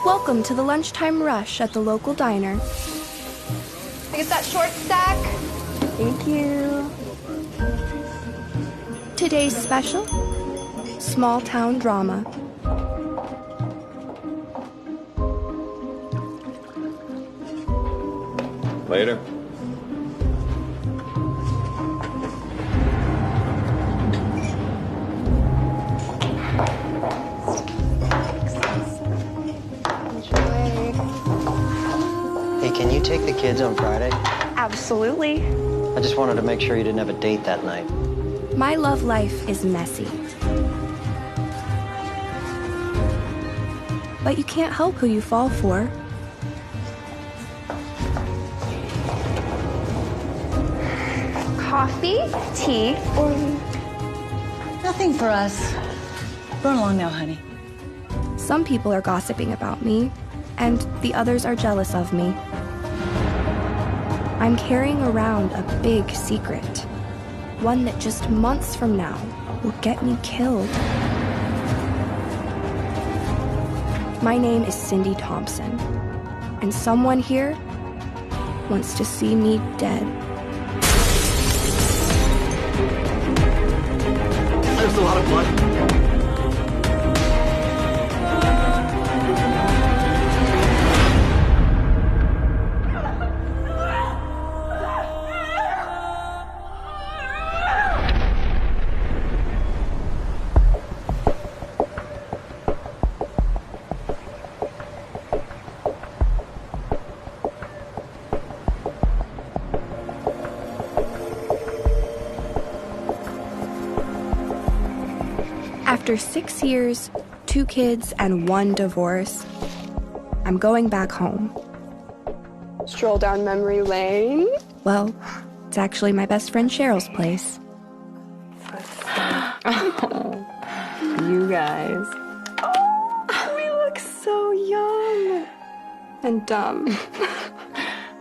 Welcome to the lunchtime rush at the local diner. I get that short stack. Thank you. Today's special, small town drama. Later. Hey, can you take the kids on Friday? Absolutely. I just wanted to make sure you didn't have a date that night. My love life is messy. But you can't help who you fall for. Coffee, tea, or... Nothing for us. Run along now, honey. Some people are gossiping about me, and the others are jealous of me. I'm carrying around a big secret, one that just months from now will get me killed. My name is Cindy Thompson, and someone here wants to see me dead. There's a lot of blood. After 6 years, 2 kids, and 1 divorce, I'm going back home. Stroll down memory lane. Well, it's actually my best friend Cheryl's place. You guys. Oh, we look so young. And dumb.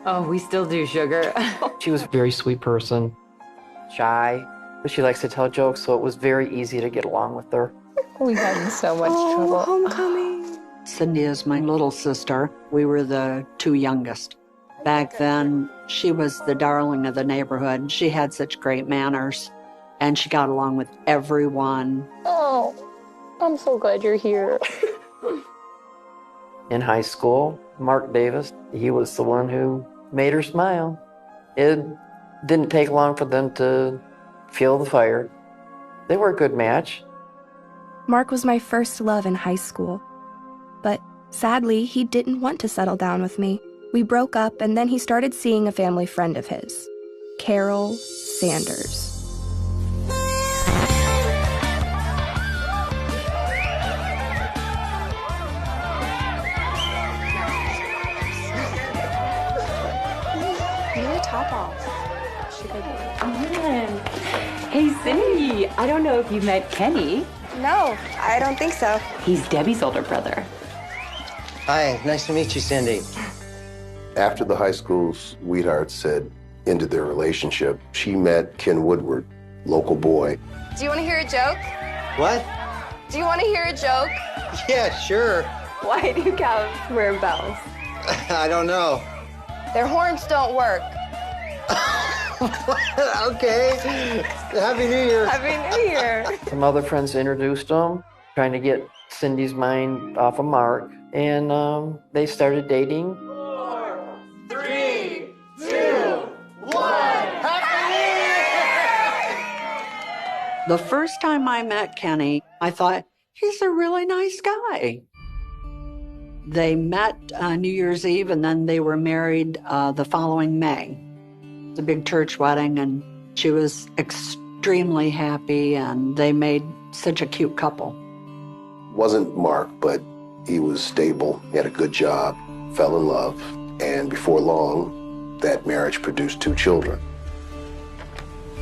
Oh, we still do, sugar. She was a very sweet person, shy, but she likes to tell jokes, so it was very easy to get along with her. We got in so much trouble. Homecoming. Cindy is my little sister. We were the 2 youngest. Back then, she was the darling of the neighborhood. She had such great manners, and she got along with everyone. Oh, I'm so glad you're here. In high school, Mark Davis, he was the one who made her smile. It didn't take long for them to feel the fire. They were a good match. Mark was my first love in high school. But sadly, he didn't want to settle down with me. We broke up, and then he started seeing a family friend of his, Carol Sanders. Get a top off. Hey, Cindy. I don't know if you met Kenny. No, I don't think so. He's Debbie's older brother. Hi, nice to meet you, Cindy. After the high school sweethearts had ended their relationship, she met Ken Woodward, local boy. Do you want to hear a joke? What? Do you want to hear a joke? Yeah, sure. Why do cows wear bells? I don't know. Their horns don't work. Okay. Happy New Year. Happy New Year. Some other friends introduced them, trying to get Cindy's mind off of Mark, and they started dating. 4, 3, 2, 1. The first time I met Kenny, I thought, he's a really nice guy. They met New Year's Eve, and then they were married the following May. It was a big church wedding, and she was extremely happy, and they made such a cute couple. Wasn't Mark, but he was stable, he had a good job, fell in love, and before long, that marriage produced 2 children.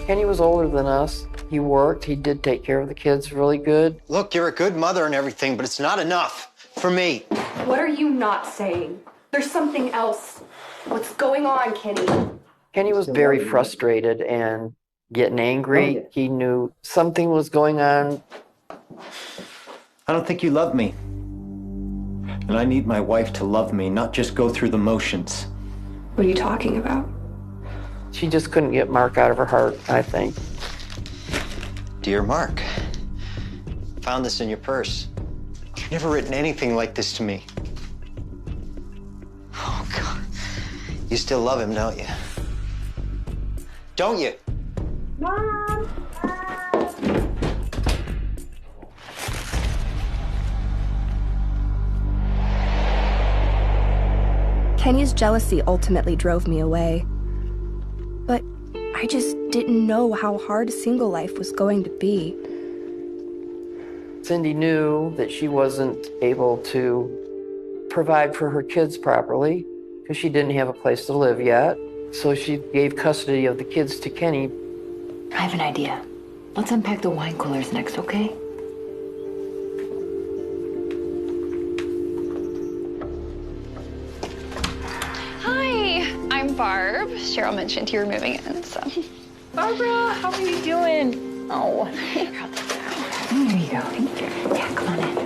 Kenny was older than us. He worked. He did take care of the kids really good. Look, you're a good mother and everything, but it's not enough for me. What are you not saying? There's something else. What's going on, Kenny? Kenny was very frustrated and getting angry. He knew something was going on. I don't think you love me. And I need my wife to love me, not just go through the motions. What are you talking about? She just couldn't get Mark out of her heart, I think. Dear Mark, found this in your purse. You've never written anything like this to me. Oh, God. You still love him, don't you? Don't you? Mom! Kenny's jealousy ultimately drove me away. But I just didn't know how hard single life was going to be. Cindy knew that she wasn't able to provide for her kids properly because she didn't have a place to live yet. So she gave custody of the kids to Kenny. I have an idea. Let's unpack the wine coolers next, okay? Hi, I'm Barb. Cheryl mentioned you were moving in, so. Barbara, how are you doing? Oh, here you go. Thank you. Yeah, come on in.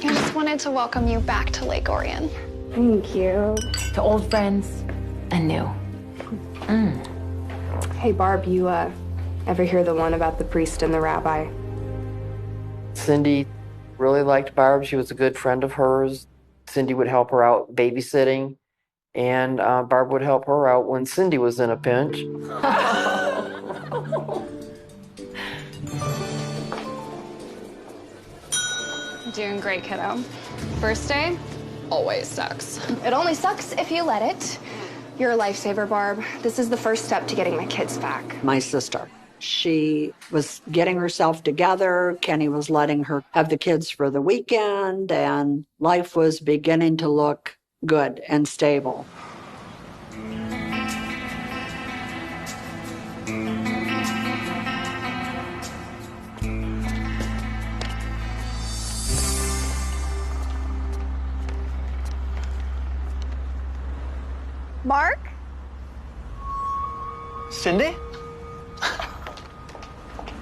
I just wanted to welcome you back to Lake Orion. Thank you. To old friends and new. Hey, Barb, you, ever hear the one about the priest and the rabbi? Cindy really liked Barb. She was a good friend of hers. Cindy would help her out babysitting, and Barb would help her out when Cindy was in a pinch. Doing great, kiddo. First day always sucks. It only sucks if you let it. You're a lifesaver, Barb. This is the first step to getting my kids back. My sister, she was getting herself together. Kenny was letting her have the kids for the weekend, and life was beginning to look good and stable. Mark? Cindy?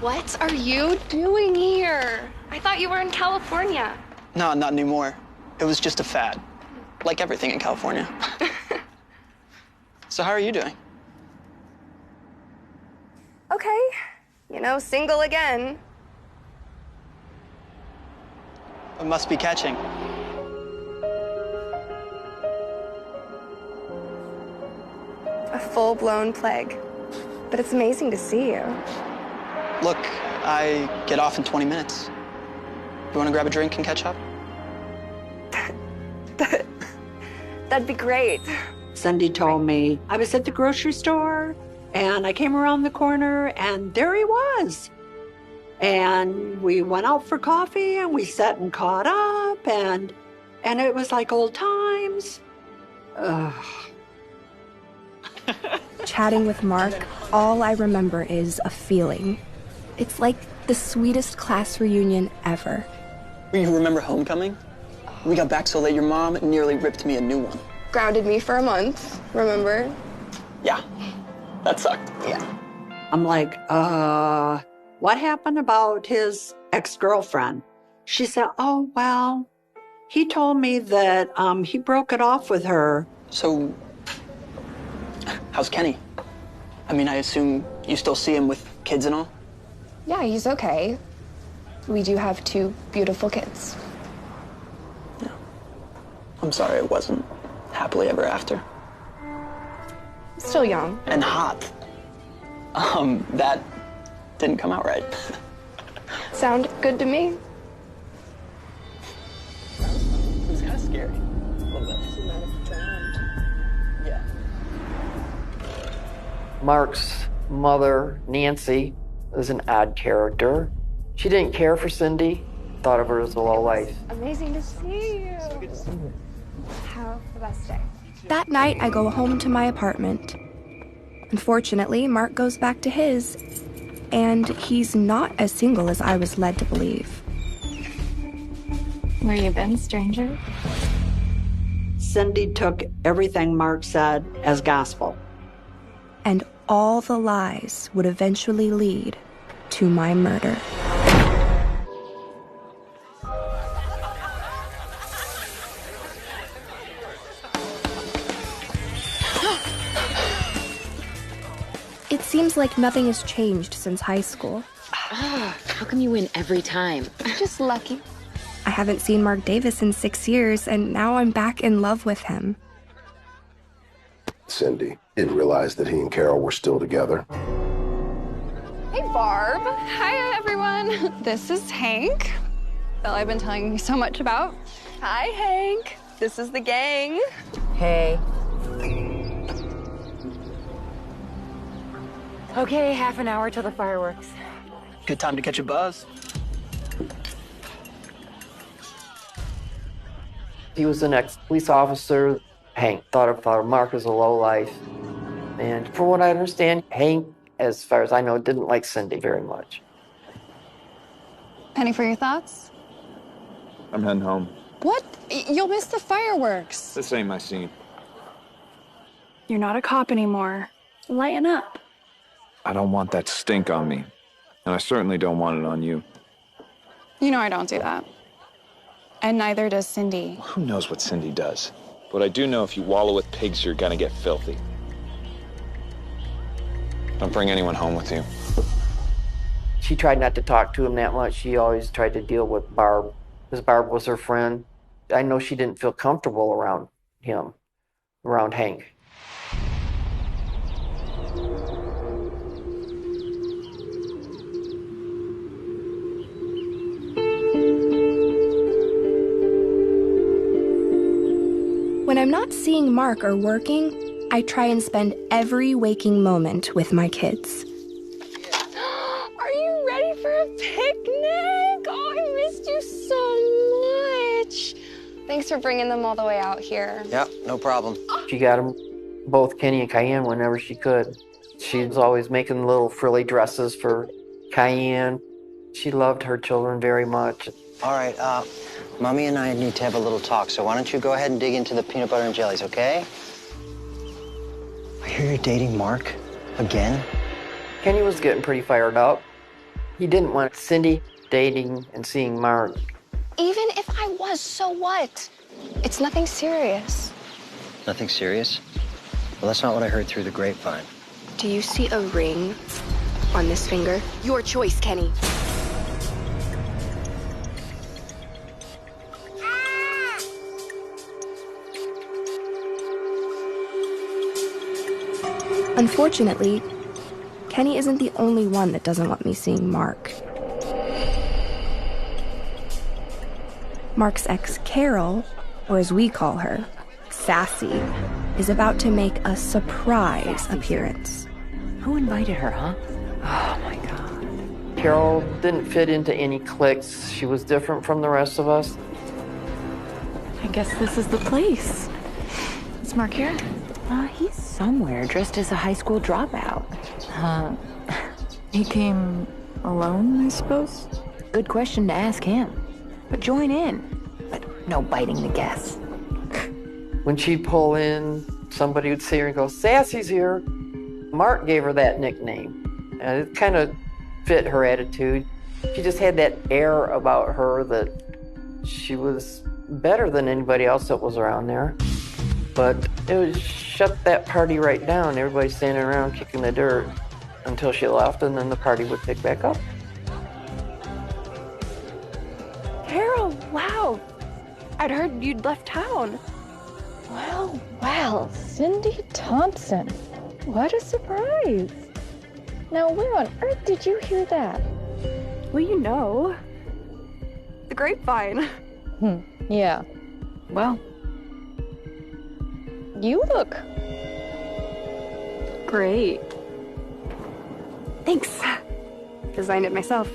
What are you doing here? I thought you were in California. No, not anymore. It was just a fad, like everything in California. So how are you doing? Okay. You know, single again. It must be catching. A full-blown plague. But it's amazing to see you. Look, I get off in 20 minutes. You want to grab a drink and catch up? That'd be great. Cindy told me I was at the grocery store, and I came around the corner, and there he was. And we went out for coffee, and we sat and caught up, and it was like old times. Ugh. Chatting with Mark, all I remember is a feeling. It's like the sweetest class reunion ever. You remember homecoming? We got back so late your mom nearly ripped me a new one. Grounded me for a month, remember? Yeah, that sucked. Yeah. I'm like, what happened about his ex-girlfriend? She said, oh, well, he told me that he broke it off with her. So, how's Kenny? I mean, I assume you still see him with kids and all? Yeah, he's okay. We do have 2 beautiful kids. Yeah. I'm sorry it wasn't happily ever after. Still young. And hot. That didn't come out right. Sound good to me? It was kind of scary. A little bit. Yeah. Mark's mother, Nancy, was an odd character. She didn't care for Cindy, thought of her as a lowlife. Amazing to see you. So good to see you. Have the best day. That night, I go home to my apartment. Unfortunately, Mark goes back to his, and he's not as single as I was led to believe. Where you been, stranger? Cindy took everything Mark said as gospel. And all the lies would eventually lead to my murder. seems like nothing has changed since high school. How come you win every time? Just lucky. I haven't seen Mark Davis in 6 years, and now I'm back in love with him. Cindy didn't realize that he and Carol were still together. Hey, Barb. Hi, everyone. This is Hank. Bill, I've been telling you so much about. Hi, Hank. This is the gang. Hey. Okay, half an hour till the fireworks. Good time to catch a buzz. He was an ex-police officer. Hank thought of Mark as a lowlife. And from what I understand, Hank, as far as I know, didn't like Cindy very much. Penny for your thoughts? I'm heading home. What? You'll miss the fireworks. This ain't my scene. You're not a cop anymore. Lighten up. I don't want that stink on me. And I certainly don't want it on you. You know I don't do that. And neither does Cindy. Who knows what Cindy does? But I do know if you wallow with pigs, you're gonna get filthy. Don't bring anyone home with you. She tried not to talk to him that much. She always tried to deal with Barb, because Barb was her friend. I know she didn't feel comfortable around him, around Hank. When I'm not seeing Mark or working, I try and spend every waking moment with my kids. Are you ready for a picnic? Oh, I missed you so much. Thanks for bringing them all the way out here. Yep, no problem. She got them, both Kenny and Cayenne, whenever she could. She was always making little frilly dresses for Cayenne. She loved her children very much. All right, Mommy and I need to have a little talk, so why don't you go ahead and dig into the peanut butter and jellies, okay? I hear you're dating Mark again? Kenny was getting pretty fired up. He didn't want Cindy dating and seeing Mark. Even if I was, so what? It's nothing serious. Nothing serious? Well, that's not what I heard through the grapevine. Do you see a ring on this finger? Your choice, Kenny. Unfortunately, Kenny isn't the only one that doesn't want me seeing Mark. Mark's ex, Carol, or as we call her, Sassy, is about to make a surprise appearance. Who invited her, huh? Oh, my God. Carol didn't fit into any cliques. She was different from the rest of us. I guess this is the place. Is Mark here? He's somewhere dressed as a high school dropout. He came alone, I suppose? Good question to ask him. But join in. But no biting the guests. When she'd pull in, somebody would see her and go, "Sassy's here." Mark gave her that nickname. And it kind of fit her attitude. She just had that air about her that she was better than anybody else that was around there. But it was shut that party right down. Everybody standing around kicking the dirt until she left, and then the party would pick back up. Carol, wow. I'd heard you'd left town. Well, Cindy Thompson. What a surprise. Now, where on earth did you hear that? Well, you know. The grapevine. Yeah. Well, you look Great. Thanks. Designed it myself.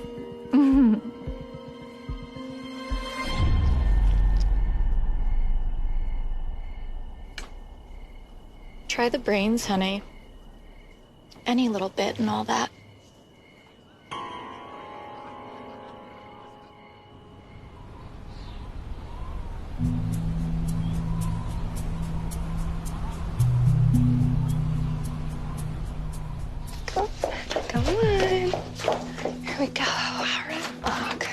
Try the brains, honey. Any little bit and all that. Come on. Here we go. All right. Okay.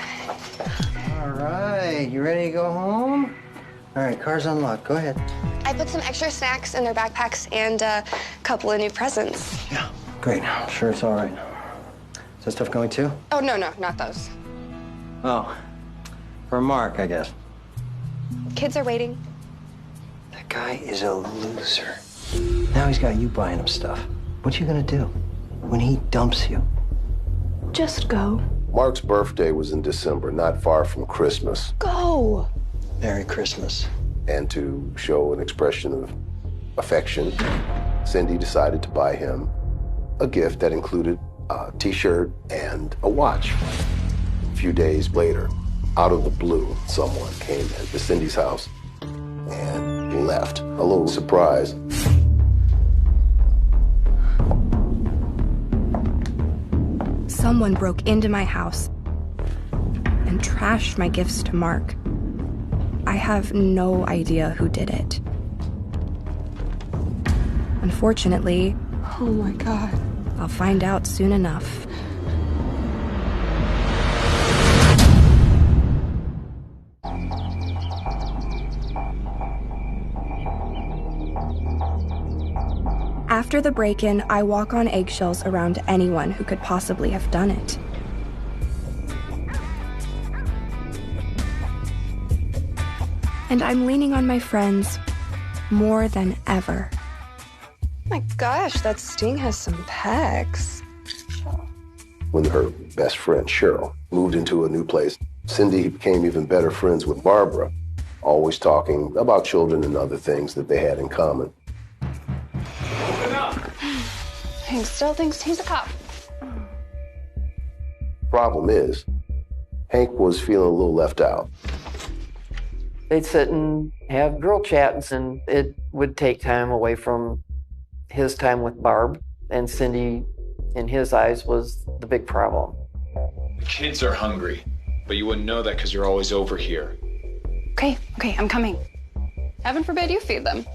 All right, you ready to go home? All right, car's unlocked. Go ahead. I put some extra snacks in their backpacks and a couple of new presents. Yeah. Great. I'm sure it's all right. Is that stuff going too? Oh, no, not those. Oh. For Mark, I guess. Kids are waiting. That guy is a loser. Now he's got you buying him stuff. What you gonna do when he dumps you? Just go. Mark's birthday was in December, not far from Christmas. Go! Merry Christmas. And to show an expression of affection, Cindy decided to buy him a gift that included a t-shirt and a watch. A few days later, out of the blue, someone came into Cindy's house and left. A little surprise. Someone broke into my house and trashed my gifts to Mark. I have no idea who did it. Unfortunately, Oh my God. I'll find out soon enough. After the break-in, I walk on eggshells around anyone who could possibly have done it. And I'm leaning on my friends more than ever. My gosh, that Sting has some pecs. When her best friend, Cheryl, moved into a new place, Cindy became even better friends with Barbara, always talking about children and other things that they had in common. Hank still thinks he's a cop. Problem is, Hank was feeling a little left out. They'd sit and have girl chats, and it would take time away from his time with Barb, and Cindy, in his eyes, was the big problem. The kids are hungry, but you wouldn't know that because you're always over here. Okay, I'm coming. Heaven forbid you feed them.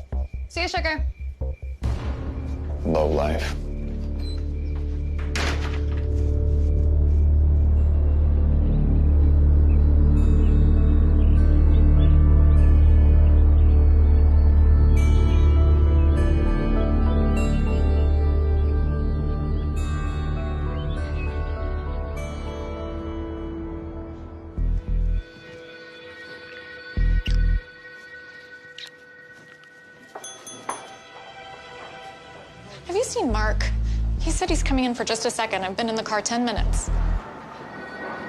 See you, sugar. Low life. Have you seen Mark? He said he's coming in for just a second. I've been in the car 10 minutes.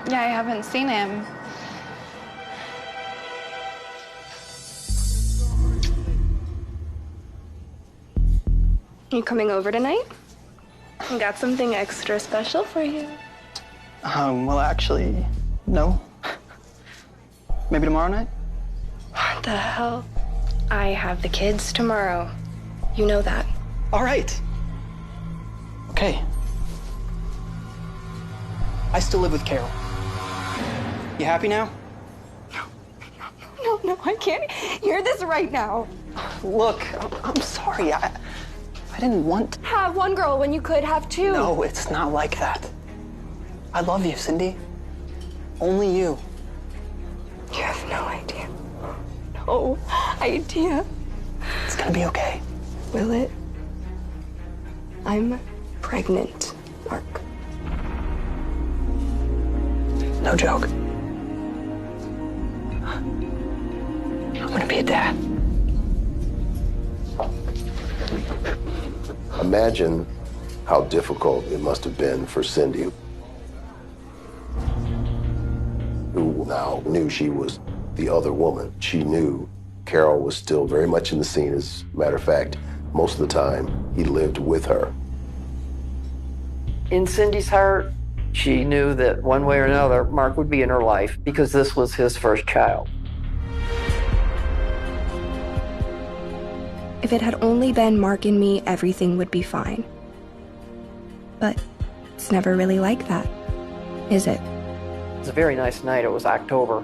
Yeah, I haven't seen him. You coming over tonight? I got something extra special for you. Well, actually, no. Maybe tomorrow night? What the hell? I have the kids tomorrow. You know that. All right. Okay. I still live with Carol. You happy now? No, I can't hear this right now. Look, I'm sorry. I didn't want to. Have one girl when you could have two. No, it's not like that. I love you, Cindy. Only you. You have no idea. No idea. It's gonna be okay. Will it? I'm pregnant, Mark. No joke. I'm gonna be a dad. Imagine how difficult it must have been for Cindy, who now knew she was the other woman. She knew Carol was still very much in the scene. As a matter of fact, most of the time, he lived with her. In Cindy's heart, she knew that one way or another, Mark would be in her life because this was his first child. If it had only been Mark and me, everything would be fine. But it's never really like that, is it? It was a very nice night. It was October.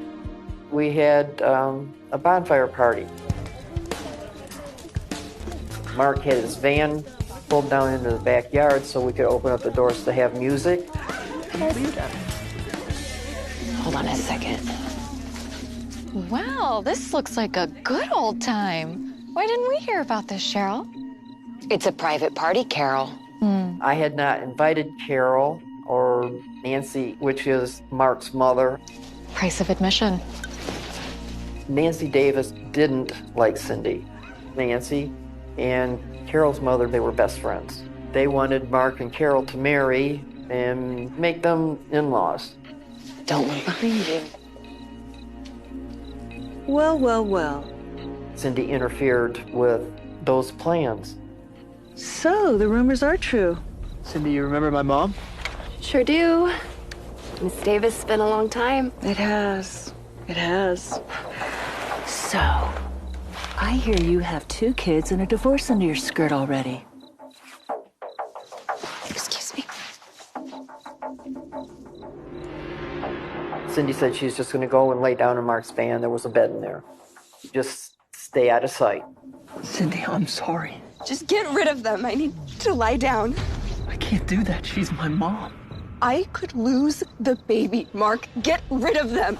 We had a bonfire party. Mark had his van pulled down into the backyard so we could open up the doors to have music. Hold on a second. Wow, this looks like a good old time. Why didn't we hear about this, Cheryl? It's a private party, Carol. I had not invited Carol or Nancy, which is Mark's mother. Price of admission. Nancy Davis didn't like Cindy. Nancy and Carol's mother, they were best friends. They wanted Mark and Carol to marry and make them in-laws. Don't look behind you. Well, well, well. Cindy interfered with those plans. So, the rumors are true. Cindy, you remember my mom? Sure do. Miss Davis, it's been a long time. It has. It has. So, I hear you have 2 kids and a divorce under your skirt already. Excuse me. Cindy said she's just going to go and lay down in Mark's van. There was a bed in there. Just stay out of sight. Cindy, I'm sorry. Just get rid of them. I need to lie down. I can't do that. She's my mom. I could lose the baby, Mark. Get rid of them.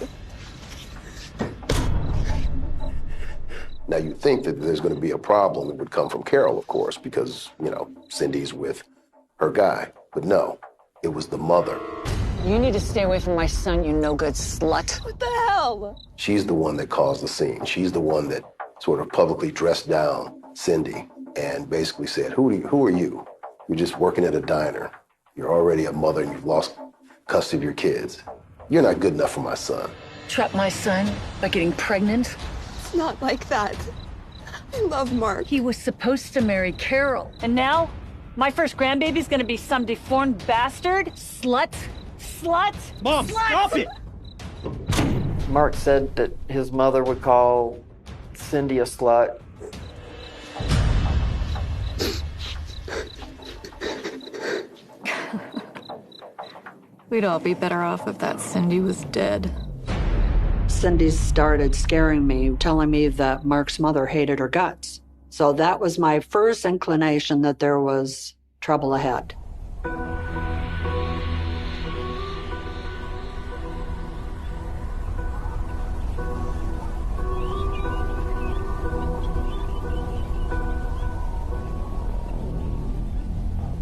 Now, you'd think that there's going to be a problem. It would come from Carol, of course, because, Cindy's with her guy. But no, it was the mother. You need to stay away from my son, you no-good slut. What the hell? She's the one that caused the scene. She's the one that sort of publicly dressed down Cindy and basically said, who are you? You're just working at a diner. You're already a mother and you've lost custody of your kids. You're not good enough for my son. Trap my son by getting pregnant? It's not like that. I love Mark. He was supposed to marry Carol. And now, my first grandbaby's gonna be some deformed bastard? Slut? Slut? Mom, Slut! stop it! Mark said that his mother would call Cindy a slut. We'd all be better off if that Cindy was dead. Cindy started scaring me, telling me that Mark's mother hated her guts. So that was my first inclination that there was trouble ahead.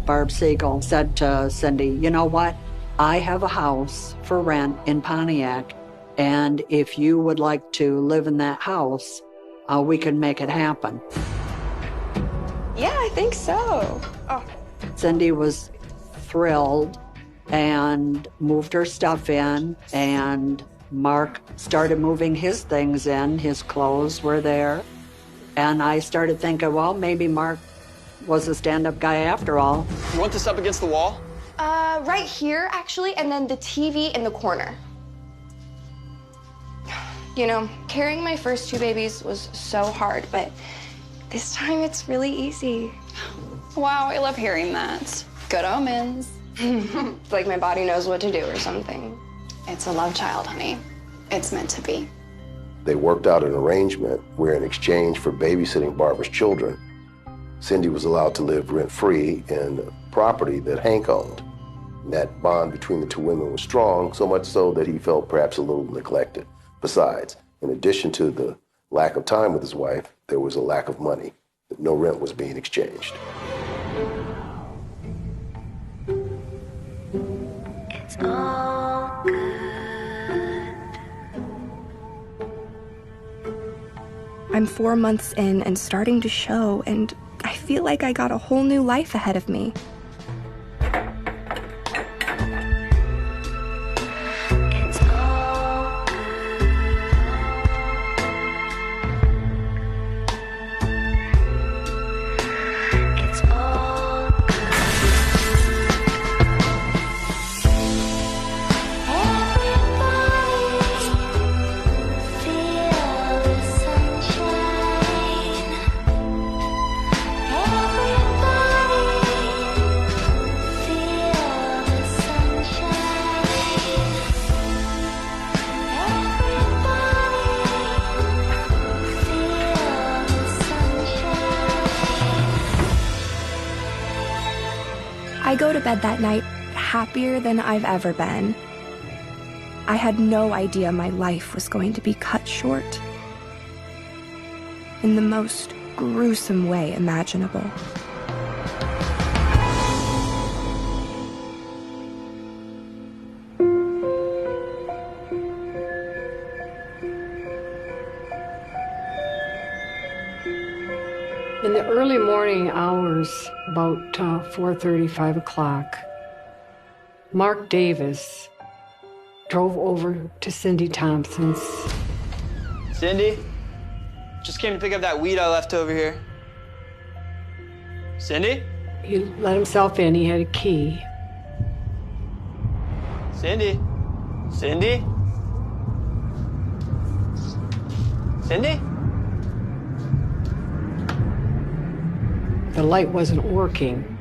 Barb Siegel said to Cindy, you know what? I have a house for rent in Pontiac, and if you would like to live in that house, we can make it happen. Yeah, I think so. Oh. Cindy was thrilled and moved her stuff in, and Mark started moving his things in. His clothes were there. And I started thinking, well, maybe Mark was a stand-up guy after all. You want this up against the wall? Right here, actually, and then the TV in the corner. Carrying my first 2 babies was so hard, but this time it's really easy. Wow, I love hearing that. Good omens. It's like my body knows what to do or something. It's a love child, honey. It's meant to be. They worked out an arrangement where in exchange for babysitting Barbara's children, Cindy was allowed to live rent-free in a property that Hank owned. And that bond between the 2 women was strong, so much so that he felt perhaps a little neglected. Besides, in addition to the lack of time with his wife, there was a lack of money. No rent was being exchanged. It's all good. I'm 4 months in and starting to show, and I feel like I got a whole new life ahead of me. It's all good. It's all I go to bed that night happier than I've ever been. I had no idea my life was going to be cut short in the most gruesome way imaginable. In the early morning hours, about 4:30, 5 o'clock, Mark Davis drove over to Cindy Thompson's. Cindy? Just came to pick up that weed I left over here. Cindy? He let himself in. He had a key. Cindy? Cindy? Cindy? The light wasn't working.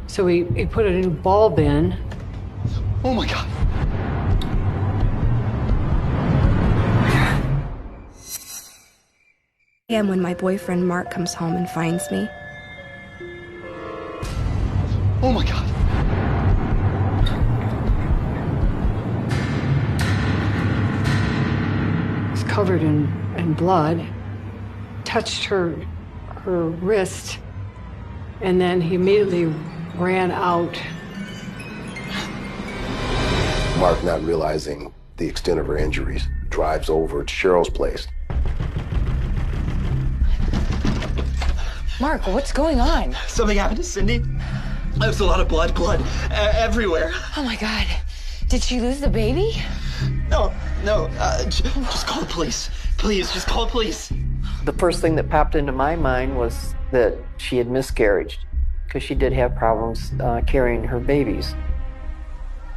So he put a new bulb in. Oh my God. And when my boyfriend Mark comes home and finds me. Oh my God. Was covered in blood, touched her wrist, and then he immediately ran out. Mark, not realizing the extent of her injuries, drives over to Cheryl's place. Mark, what's going on? Something happened to Cindy. There's a lot of blood everywhere. Oh my God. Did she lose the baby? No, just call the police. Please, just call the police. The first thing that popped into my mind was that she had miscarried, because she did have problems carrying her babies.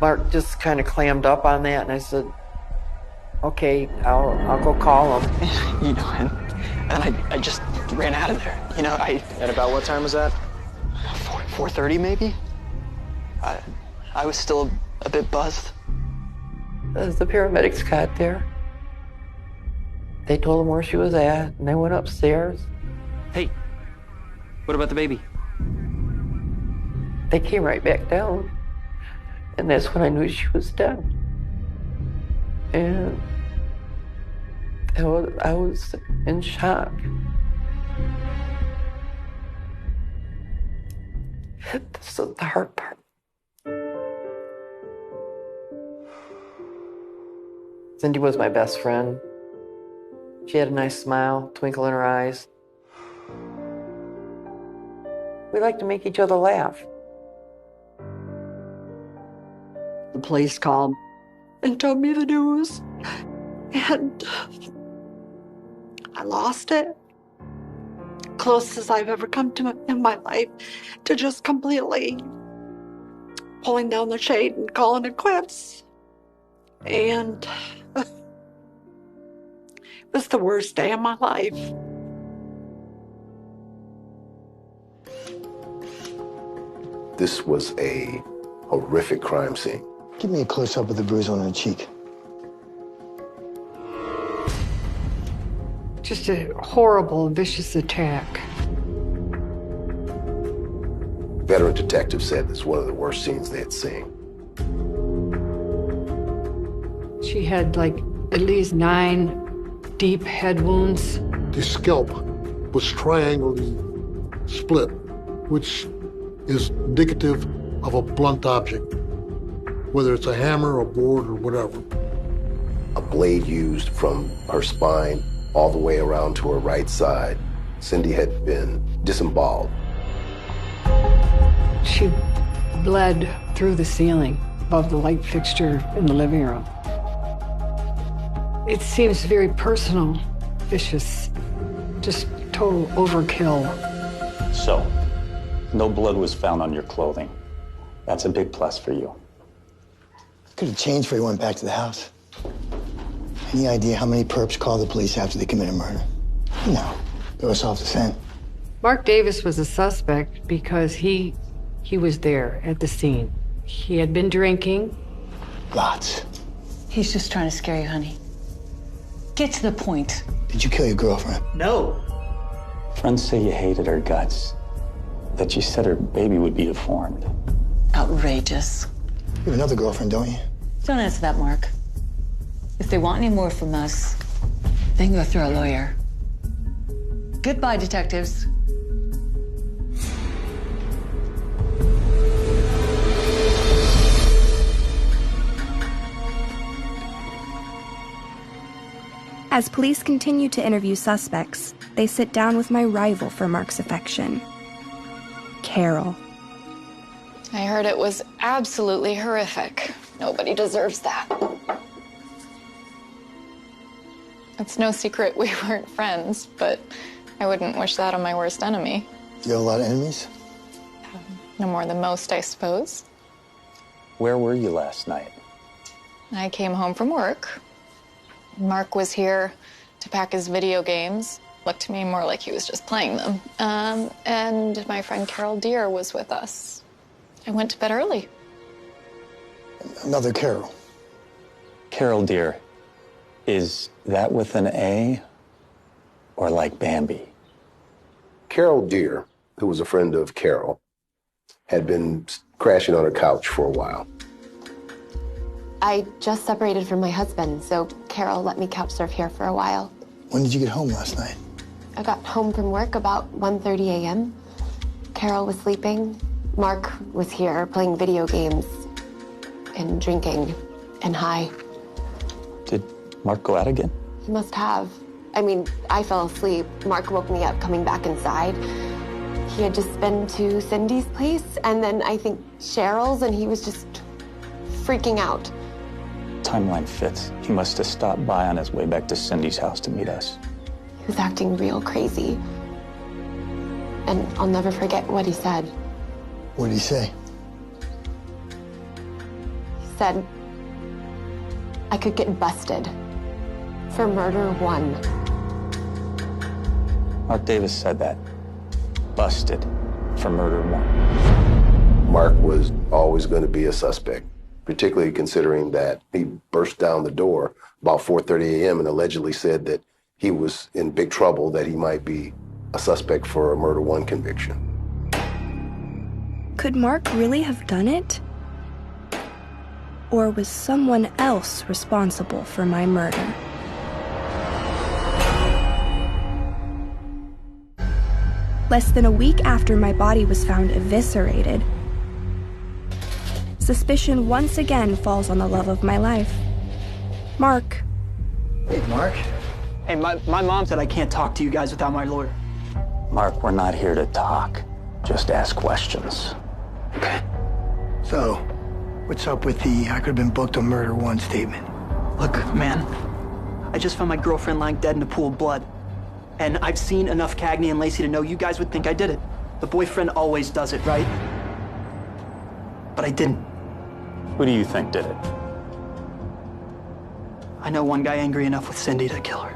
Mark just kind of clammed up on that, and I said, okay, I'll go call him. You know, and I just ran out of there. You know, And about what time was that? 4:30 maybe? I was still a bit buzzed. As the paramedics got there, they told him where she was at, and they went upstairs. Hey, what about the baby? They came right back down, and that's when I knew she was dead. And I was in shock. This is the hard part. Cindy was my best friend. She had a nice smile, twinkle in her eyes. We like to make each other laugh. The police called and told me the news, and I lost it. Closest I've ever come to in my life to just completely pulling down the shade and calling it quits. And it was the worst day of my life. This was a horrific crime scene. Give me a close-up of the bruise on her cheek. Just a horrible, vicious attack. Veteran detectives said it's one of the worst scenes they had seen. She had like at least 9 deep head wounds. The scalp was triangularly split, which is indicative of a blunt object, whether it's a hammer, a board, or whatever. A blade used from her spine all the way around to her right side. Cindy had been disemboweled. She bled through the ceiling above the light fixture in the living room. It seems very personal, vicious, just total overkill. So, no blood was found on your clothing. That's a big plus for you. Could have changed before he went back to the house. Any idea how many perps call the police after they commit a murder? No, throw us off the scent. Mark Davis was a suspect because he was there at the scene. He had been drinking. Lots. He's just trying to scare you, honey. Get to the point. Did you kill your girlfriend? No. Friends say you hated her guts, that you said her baby would be deformed. Outrageous. You have another girlfriend, don't you? Don't answer that, Mark. If they want any more from us, they can go through our lawyer. Goodbye, detectives. As police continue to interview suspects, they sit down with my rival for Mark's affection, Carol. I heard it was absolutely horrific. Nobody deserves that. It's no secret we weren't friends, but I wouldn't wish that on my worst enemy. You have a lot of enemies? No more than most, I suppose. Where were you last night? I came home from work. Mark was here to pack his video games. Looked to me more like he was just playing them. And my friend Carol Deere was with us. I went to bed early. Another Carol. Carol Deere. Is that with an A or like Bambi? Carol Deere, who was a friend of Carol, had been crashing on her couch for a while. I just separated from my husband, so Carol let me couch surf here for a while. When did you get home last night? I got home from work about 1:30 a.m. Carol was sleeping. Mark was here playing video games and drinking and high. Did Mark go out again? He must have. I mean, I fell asleep. Mark woke me up coming back inside. He had just been to Cindy's place and then I think Cheryl's, and he was just freaking out. Timeline fits. He must have stopped by on his way back to Cindy's house to meet us. He was acting real crazy. And I'll never forget what he said. What did he say? He said I could get busted for murder 1. Mark Davis said that. Busted for murder 1. Mark was always going to be a suspect, particularly considering that he burst down the door about 4:30 a.m. and allegedly said that he was in big trouble, that he might be a suspect for a murder 1 conviction. Could Mark really have done it? Or was someone else responsible for my murder? Less than a week after my body was found eviscerated, suspicion once again falls on the love of my life, Mark. Hey, Mark. Hey, my mom said I can't talk to you guys without my lawyer. Mark, we're not here to talk. Just ask questions. Okay. So, what's up with the I could have been booked on murder 1 statement? Look, man, I just found my girlfriend lying dead in a pool of blood. And I've seen enough Cagney and Lacey to know you guys would think I did it. The boyfriend always does it, right? But I didn't. Who do you think did it? I know one guy angry enough with Cindy to kill her.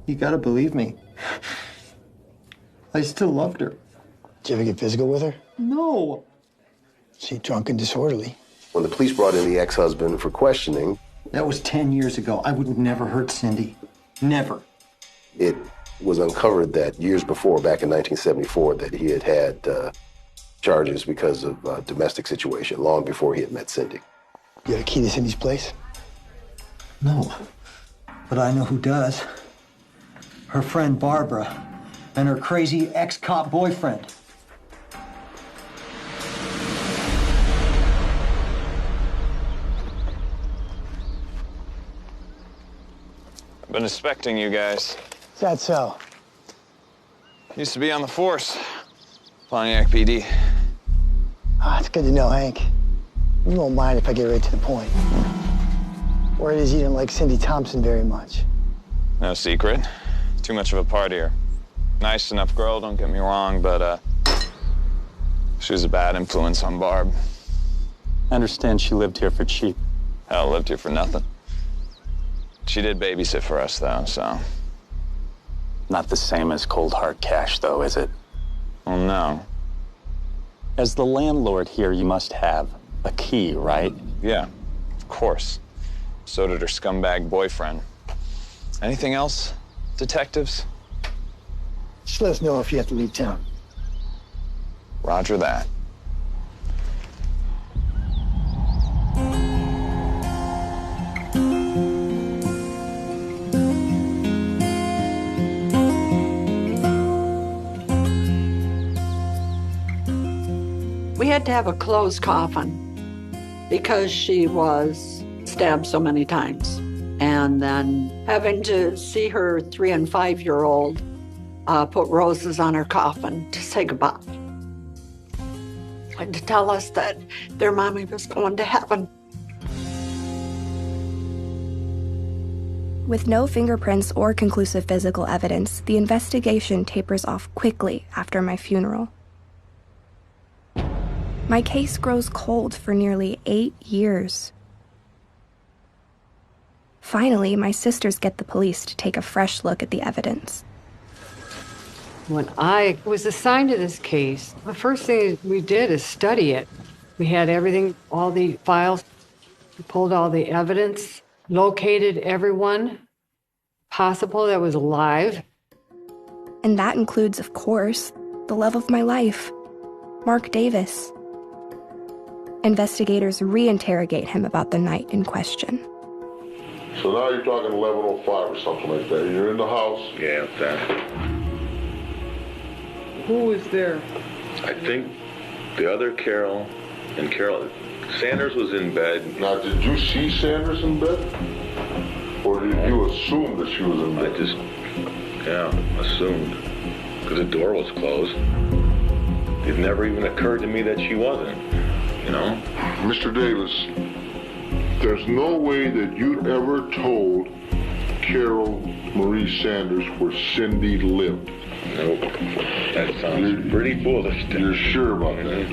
You gotta believe me. I still loved her. Did you ever get physical with her? No. She drunk and disorderly. When the police brought in the ex-husband for questioning... That was 10 years ago. I would have never hurt Cindy. Never. It was uncovered that years before, back in 1974, that he had had charges because of a domestic situation, long before he had met Cindy. You got a key to Cindy's place? No, but I know who does. Her friend Barbara and her crazy ex-cop boyfriend. I've been expecting you guys. Is that so? Used to be on the force. Pontiac PD. Ah, it's good to know, Hank. You won't mind if I get right to the point. Word is you didn't like Cindy Thompson very much. No secret. Too much of a partier. Nice enough girl, don't get me wrong, but she was a bad influence on Barb. I understand she lived here for cheap. Hell, lived here for nothing. She did babysit for us, though, so... Not the same as cold hard cash, though, is it? Well, no. As the landlord here, you must have a key, right? Yeah, of course. So did her scumbag boyfriend. Anything else, detectives? Just let us know if you have to leave town. Roger that. We had to have a closed coffin because she was stabbed so many times. And then having to see her 3- and 5-year-old put roses on her coffin to say goodbye. And to tell us that their mommy was going to heaven. With no fingerprints or conclusive physical evidence, the investigation tapers off quickly after my funeral. My case grows cold for nearly 8 years. Finally, my sisters get the police to take a fresh look at the evidence. When I was assigned to this case, the first thing we did is study it. We had everything, all the files, we pulled all the evidence, located everyone possible that was alive. And that includes, of course, the love of my life, Mark Davis. Investigators re-interrogate him about the night in question. So now you're talking 11:05 or something like that. You're in the house. Yeah, that. Who was there? I think the other Carol and Carol. Sanders was in bed. Now, did you see Sanders in bed? Or did you assume that she was in bed? I just, assumed. Because the door was closed. It never even occurred to me that she wasn't, you know? Mr. Davis, there's no way that you'd ever told Carol Marie Sanders where Cindy lived. Nope. That sounds pretty foolish. You're sure about that?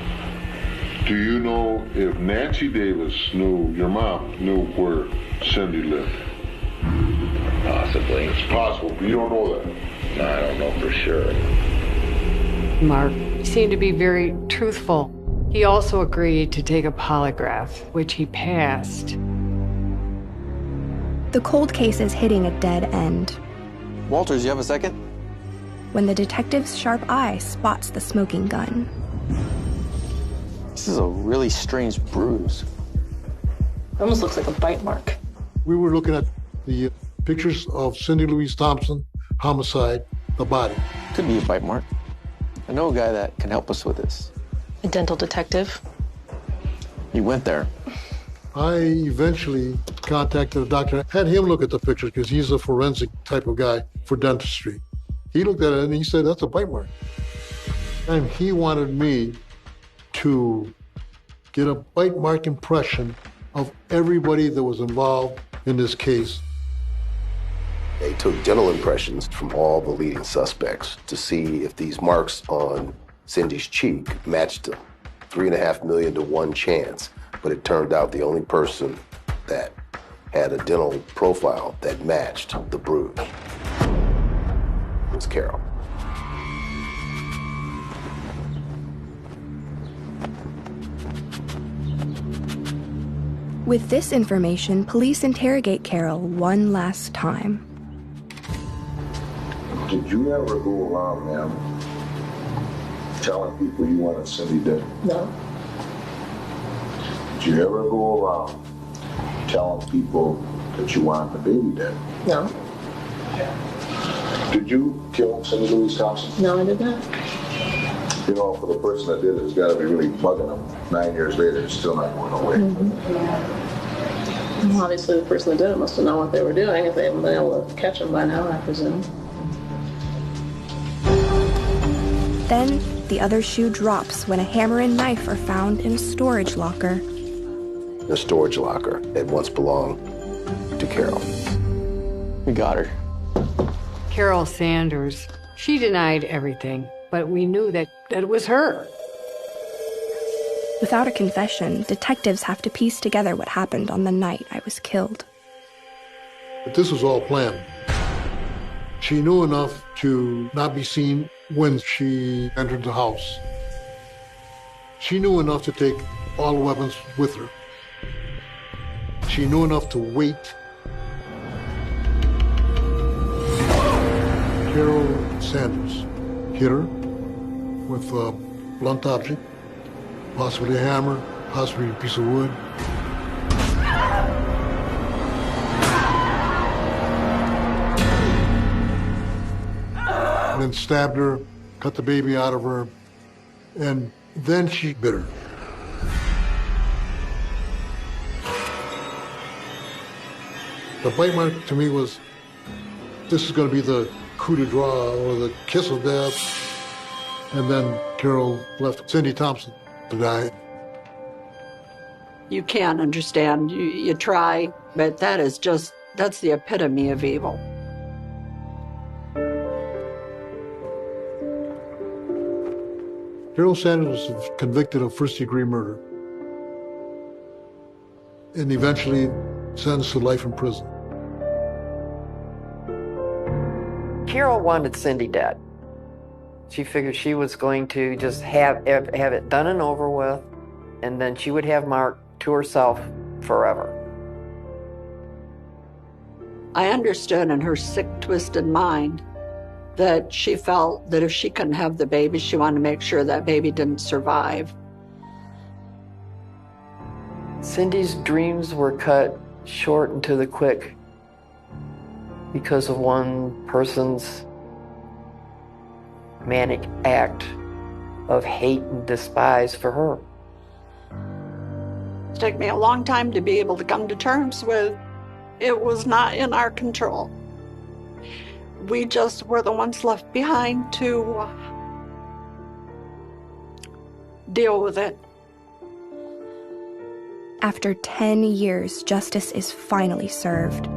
Do you know if Nancy Davis knew, your mom knew where Cindy lived? Possibly. It's possible, but you don't know that. No, I don't know for sure. Mark seemed to be very truthful. He also agreed to take a polygraph, which he passed. The cold case is hitting a dead end. Walters, you have a second? When the detective's sharp eye spots the smoking gun. This is a really strange bruise. It almost looks like a bite mark. We were looking at the pictures of Cindy Louise Thompson, homicide, the body. Could be a bite mark. I know a guy that can help us with this. A dental detective. He went there. I eventually contacted a doctor, had him look at the pictures because he's a forensic type of guy for dentistry. He looked at it and he said, that's a bite mark. And he wanted me to get a bite mark impression of everybody that was involved in this case. They took dental impressions from all the leading suspects to see if these marks on Cindy's cheek matched 3.5 million to 1 chance. But it turned out the only person that had a dental profile that matched the bruise was Carol. With this information, police interrogate Carol one last time. Did you ever go around, ma'am, telling people you wanted Cindy dead? No. Did you ever go around telling people that you wanted the baby dead? No. Did you kill Cindy Louise Thompson? No, I did not. You know, for the person that did it, it's got to be really bugging them. 9 years later, it's still not going away. Well, obviously, the person that did it must have known what they were doing if they haven't been able to catch them by now, I presume. Then, the other shoe drops when a hammer and knife are found in a storage locker. The storage locker that once belonged to Carol. We got her. Carol Sanders, she denied everything, but we knew that it was her. Without a confession, detectives have to piece together what happened on the night I was killed. But this was all planned. She knew enough to not be seen when she entered the house. She knew enough to take all the weapons with her. She knew enough to wait. Carol Sanders hit her with a blunt object, possibly a hammer, possibly a piece of wood. And then stabbed her, cut the baby out of her, and then she bit her. The bite mark to me was, this is going to be the coup de grace or the kiss of death. And then Carol left Cindy Thompson to die. You can't understand. You try, but that's the epitome of evil. Carol Sanders was convicted of first-degree murder and eventually sentenced to life in prison. Carol wanted Cindy dead. She figured she was going to just have it done and over with, and then she would have Mark to herself forever. I understood in her sick, twisted mind that she felt that if she couldn't have the baby, she wanted to make sure that baby didn't survive. Cindy's dreams were cut short and to the quick because of one person's manic act of hate and despise for her. It took me a long time to be able to come to terms with it was not in our control. We just were the ones left behind to deal with it. After 10 years, justice is finally served.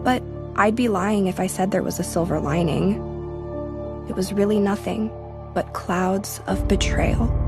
But I'd be lying if I said there was a silver lining. It was really nothing but clouds of betrayal.